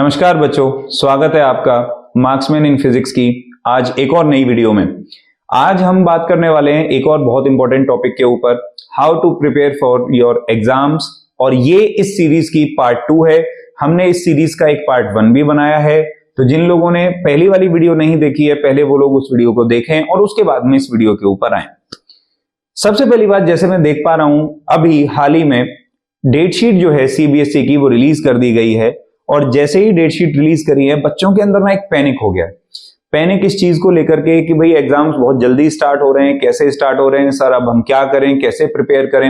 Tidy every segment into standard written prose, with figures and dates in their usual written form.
नमस्कार बच्चों, स्वागत है आपका मार्क्समैन इन फिजिक्स की आज एक और नई वीडियो में। आज हम बात करने वाले हैं एक और बहुत इंपॉर्टेंट टॉपिक के ऊपर, how to prepare for your exams. और ये इस सीरीज की पार्ट 2 है। हमने इस सीरीज का एक पार्ट 1 भी बनाया है, तो जिन लोगों ने पहली वाली वीडियो नहीं देखी है पहले वो लोग उस वीडियो को देखें और उसके बाद में इस वीडियो के ऊपर आए। सबसे पहली बात, जैसे मैं देख पा रहा हूं अभी हाल ही में डेट शीट जो है सीबीएसई की वो रिलीज कर दी गई है। और जैसे ही डेट शीट रिलीज करी है बच्चों के अंदर ना एक पैनिक हो गया। पैनिक इस चीज को लेकर के कि भाई एग्जाम्स बहुत जल्दी स्टार्ट हो रहे हैं, कैसे स्टार्ट हो रहे हैं सर, अब हम क्या करें, कैसे प्रिपेयर करें।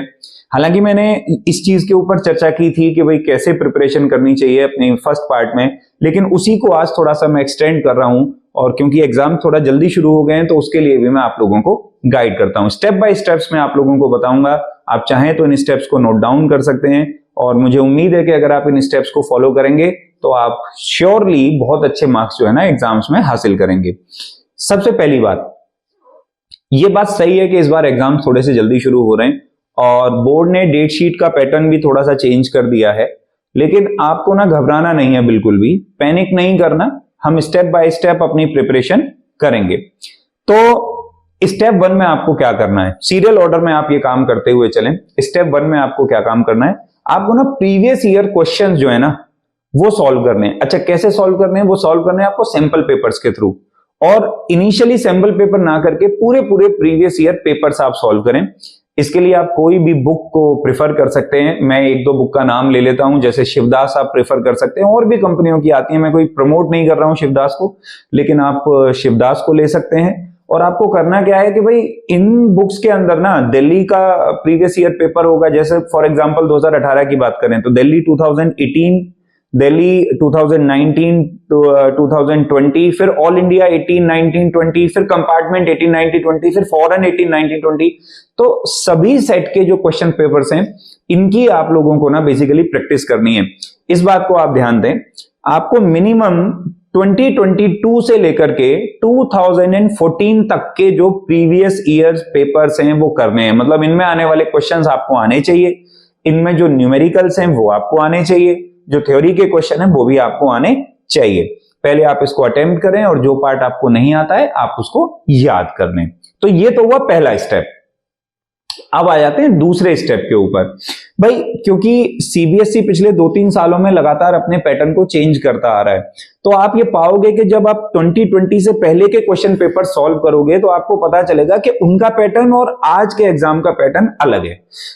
हालांकि मैंने इस चीज के ऊपर चर्चा की थी कि भाई कैसे प्रिपरेशन करनी चाहिए अपने फर्स्ट पार्ट में, लेकिन उसी को आज थोड़ा सा मैं एक्सटेंड कर रहा हूं। और क्योंकि एग्जाम थोड़ा जल्दी शुरू हो गए हैं तो उसके लिए भी मैं आप लोगों को गाइड करता हूं। स्टेप बाय स्टेप्स मैं आप लोगों को बताऊंगा। आप चाहें तो इन स्टेप्स को नोट डाउन कर सकते हैं और मुझे उम्मीद है कि अगर आप इन स्टेप्स को फॉलो करेंगे तो आप श्योरली बहुत अच्छे मार्क्स जो है ना एग्जाम्स में हासिल करेंगे। सबसे पहली बात, ये बात सही है कि इस बार एग्जाम थोड़े से जल्दी शुरू हो रहे हैं और बोर्ड ने डेट शीट का पैटर्न भी थोड़ा सा चेंज कर दिया है। लेकिन आपको ना घबराना नहीं है, बिल्कुल भी पैनिक नहीं करना। हम स्टेप बाय स्टेप अपनी प्रिपरेशन करेंगे। तो स्टेप 1 में आपको क्या करना है, सीरियल ऑर्डर में आप ये काम करते हुए चलें। स्टेप 1 में आपको क्या काम करना है, आपको ना प्रीवियस ईयर क्वेश्चंस जो है ना वो सॉल्व करने हैं। अच्छा, कैसे सॉल्व करने हैं? वो सॉल्व करने हैं आपको सैंपल पेपर्स के थ्रू। और इनिशियली सैंपल पेपर ना करके पूरे प्रीवियस ईयर पेपर्स आप सॉल्व करें। इसके लिए आप कोई भी बुक को प्रिफर कर सकते हैं। मैं एक दो बुक का नाम ले लेता हूं, जैसे शिवदास आप प्रेफर कर सकते हैं, और भी कंपनियों की आती है। मैं कोई प्रमोट नहीं कर रहा हूं शिवदास को, लेकिन आप शिवदास को ले सकते हैं। और आपको करना क्या है कि भाई इन बुक्स के अंदर ना दिल्ली का प्रीवियस ईयर पेपर होगा। जैसे फॉर एग्जांपल 2018 की बात करें तो दिल्ली 2018, दिल्ली 2019 2020, फिर ऑल इंडिया 18 19 20, फिर कंपार्टमेंट 18 19 20, फिर फॉरेन 18 19 20। तो सभी सेट के जो क्वेश्चन पेपर्स हैं इनकी आप लोगों को ना बेसिकली प्रैक्टिस करनी है। इस बात को आप ध्यान दें, आपको मिनिमम 2022 से लेकर के 2014 तक के जो प्रीवियस ईयर्स पेपर्स हैं वो करने हैं। मतलब इनमें आने वाले क्वेश्चंस आपको आने चाहिए, इनमें जो न्यूमेरिकल्स हैं वो आपको आने चाहिए, जो थ्योरी के क्वेश्चन है वो भी आपको आने चाहिए। पहले आप इसको अटेम्प्ट करें और जो पार्ट आपको नहीं आता है आप उसको याद कर लें। तो ये तो हुआ पहला स्टेप। अब आ जाते हैं दूसरे स्टेप के ऊपर। भाई क्योंकि सीबीएसई पिछले 2-3 सालों में लगातार अपने पैटर्न को चेंज करता आ रहा है, तो आप ये पाओगे कि जब आप 2020 से पहले के क्वेश्चन पेपर सॉल्व करोगे तो आपको पता चलेगा कि उनका पैटर्न और आज के एग्जाम का पैटर्न अलग है।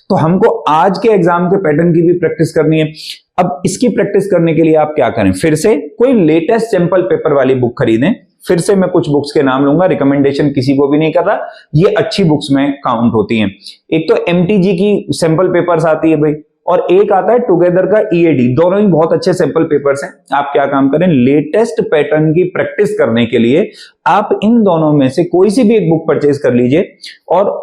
तो हमको आज के एग्जाम के पैटर्न की भी प्रैक्टिस करनी है। अब इसकी प्रैक्टिस करने के लिए आप क्या करें, फिर से कोई लेटेस्ट सैंपल पेपर वाली बुक खरीदें। फिर से मैं कुछ बुक्स के नाम लूंगा, रिकमेंडेशन किसी को भी नहीं कर रहा, ये अच्छी बुक्स में काउंट होती हैं। एक तो एमटीजी की सैंपल पेपर्स आती है भाई, और एक आता है टुगेदर का ईएडी। दोनों ही बहुत अच्छे सैंपल पेपर्स हैं। आप क्या काम करें, लेटेस्ट पैटर्न की प्रैक्टिस करने के लिए आप इन दोनों में से कोई सी भी एक बुक परचेज कर लीजिए और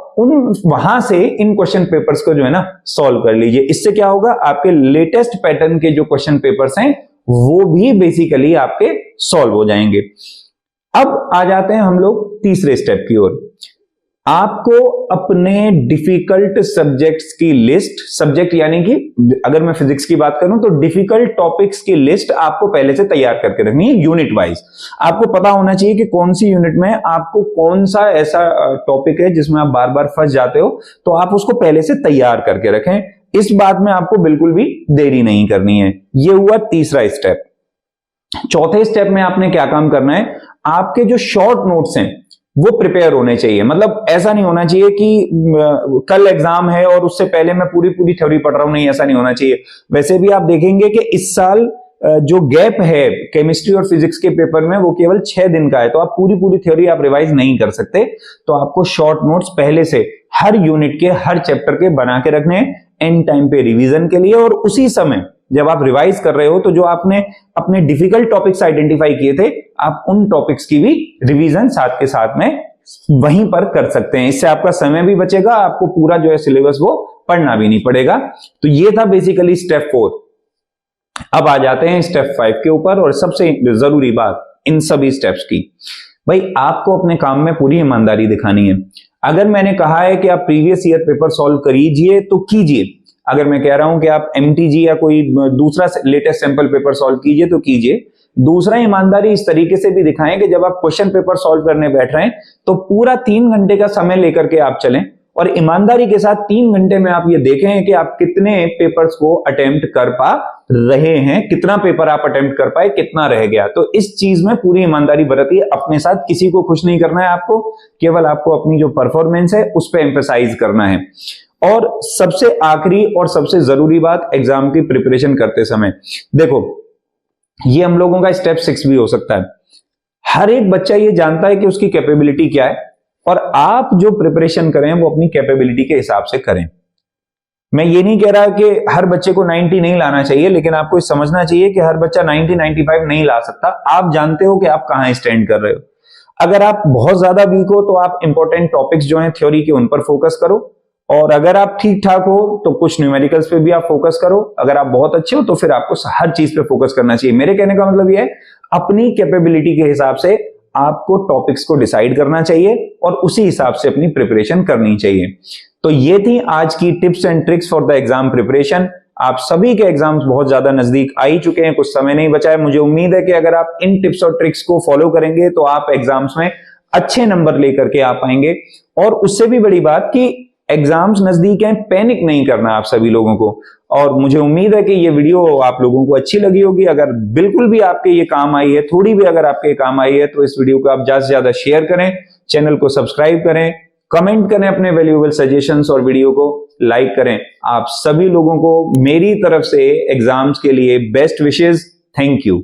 वहां से इन क्वेश्चन पेपर्स को जो है ना सॉल्व कर लीजिए। इससे क्या होगा, आपके लेटेस्ट पैटर्न के जो क्वेश्चन पेपर्स हैं वो भी बेसिकली आपके सॉल्व हो जाएंगे। अब आ जाते हैं हम लोग तीसरे स्टेप की ओर। आपको अपने डिफिकल्ट सब्जेक्ट्स की लिस्ट, सब्जेक्ट यानी कि अगर मैं फिजिक्स की बात करूं तो डिफिकल्ट टॉपिक्स की लिस्ट आपको पहले से तैयार करके रखनी है यूनिट वाइज। आपको पता होना चाहिए कि कौन सी यूनिट में आपको कौन सा ऐसा टॉपिक है जिसमें आप बार बार फंस जाते हो, तो आप उसको पहले से तैयार करके रखें। इस बात में आपको बिल्कुल भी देरी नहीं करनी है। यह हुआ तीसरा स्टेप। चौथे स्टेप में आपने क्या काम करना है, आपके जो शॉर्ट नोट्स हैं वो प्रिपेयर होने चाहिए। मतलब ऐसा नहीं होना चाहिए कि कल एग्जाम है और उससे पहले मैं पूरी थ्योरी पढ़ रहा हूं, नहीं ऐसा नहीं होना चाहिए। वैसे भी आप देखेंगे कि इस साल जो गैप है केमिस्ट्री और फिजिक्स के पेपर में वो केवल 6 दिन का है, तो आप पूरी थ्योरी आप रिवाइज नहीं कर सकते। तो आपको शॉर्ट नोट्स पहले से हर यूनिट के, हर चैप्टर के बना के रखने हैं एंड टाइम पे रिवीजन के लिए। और उसी समय जब आप रिवाइज कर रहे हो तो जो आपने अपने डिफिकल्ट टॉपिक्स आइडेंटिफाई किए थे, आप उन टॉपिक्स की भी रिवीजन साथ के साथ में वहीं पर कर सकते हैं। इससे आपका समय भी बचेगा, आपको पूरा जो है सिलेबस वो पढ़ना भी नहीं पड़ेगा। तो ये था बेसिकली स्टेप 4। अब आ जाते हैं स्टेप 5 के ऊपर, और सबसे जरूरी बात इन सभी स्टेप्स की, भाई आपको अपने काम में पूरी ईमानदारी दिखानी है। अगर मैंने कहा है कि आप प्रीवियस ईयर पेपर सॉल्व करीजिए तो कीजिए। अगर मैं कह रहा हूं कि आप MTG या कोई दूसरा लेटेस्ट सैंपल पेपर सॉल्व कीजिए तो कीजिए। दूसरा, ईमानदारी इस तरीके से भी दिखाएं कि जब आप क्वेश्चन पेपर सॉल्व करने बैठ रहे हैं तो पूरा 3 घंटे का समय लेकर के आप चलें और ईमानदारी के साथ 3 घंटे में आप ये देखें कि आप कितने पेपर्स को अटेम्प्ट कर पा रहे हैं, कितना पेपर आप अटेम्प्ट कर पाए, कितना रह गया। तो इस चीज में पूरी ईमानदारी बरतिए, अपने साथ किसी को खुश नहीं करना है आपको, केवल आपको अपनी जो परफॉर्मेंस है उस पर एम्फेसाइज करना है। और सबसे आखिरी और सबसे जरूरी बात एग्जाम की प्रिपरेशन करते समय, देखो ये हम लोगों का स्टेप 6 भी हो सकता है। हर एक बच्चा ये जानता है कि उसकी कैपेबिलिटी क्या है और आप जो प्रिपरेशन करें वो अपनी कैपेबिलिटी के हिसाब से करें। मैं ये नहीं कह रहा कि हर बच्चे को 90 नहीं लाना चाहिए, लेकिन आपको समझना चाहिए कि हर बच्चा 90-95 नहीं ला सकता। आप जानते हो कि आप कहां स्टैंड कर रहे हो। अगर आप बहुत ज्यादा वीक हो तो आप इंपॉर्टेंट टॉपिक्स जो हैं थ्योरी के उन पर फोकस करो, और अगर आप ठीक ठाक हो तो कुछ न्यूमेरिकल्स पे भी आप फोकस करो। अगर आप बहुत अच्छे हो तो फिर आपको हर चीज पे फोकस करना चाहिए। मेरे कहने का मतलब यह है, अपनी कैपेबिलिटी के हिसाब से आपको टॉपिक्स को डिसाइड करना चाहिए और उसी हिसाब से अपनी प्रिपरेशन करनी चाहिए। तो ये थी आज की tips and tricks for the exam preparation. आप सभी के एग्जाम्स बहुत ज्यादा नजदीक आ ही चुके हैं, कुछ समय नहीं बचा है। मुझे उम्मीद है कि अगर आप इन टिप्स और ट्रिक्स को फॉलो करेंगे तो आप एग्जाम्स में अच्छे नंबर लेकर के आ पाएंगे। और उससे भी बड़ी बात कि एग्जाम्स नजदीक हैं, पैनिक नहीं करना आप सभी लोगों को। और मुझे उम्मीद है कि ये वीडियो आप लोगों को अच्छी लगी होगी। अगर बिल्कुल भी आपके ये काम आई है, थोड़ी भी अगर आपके काम आई है, तो इस वीडियो को आप ज्यादा से ज्यादा शेयर करें, चैनल को सब्सक्राइब करें, कमेंट करें अपने वैल्यूएबल सजेशंस और वीडियो को लाइक करें। आप सभी लोगों को मेरी तरफ से एग्जाम्स के लिए बेस्ट विशेस। Thank you.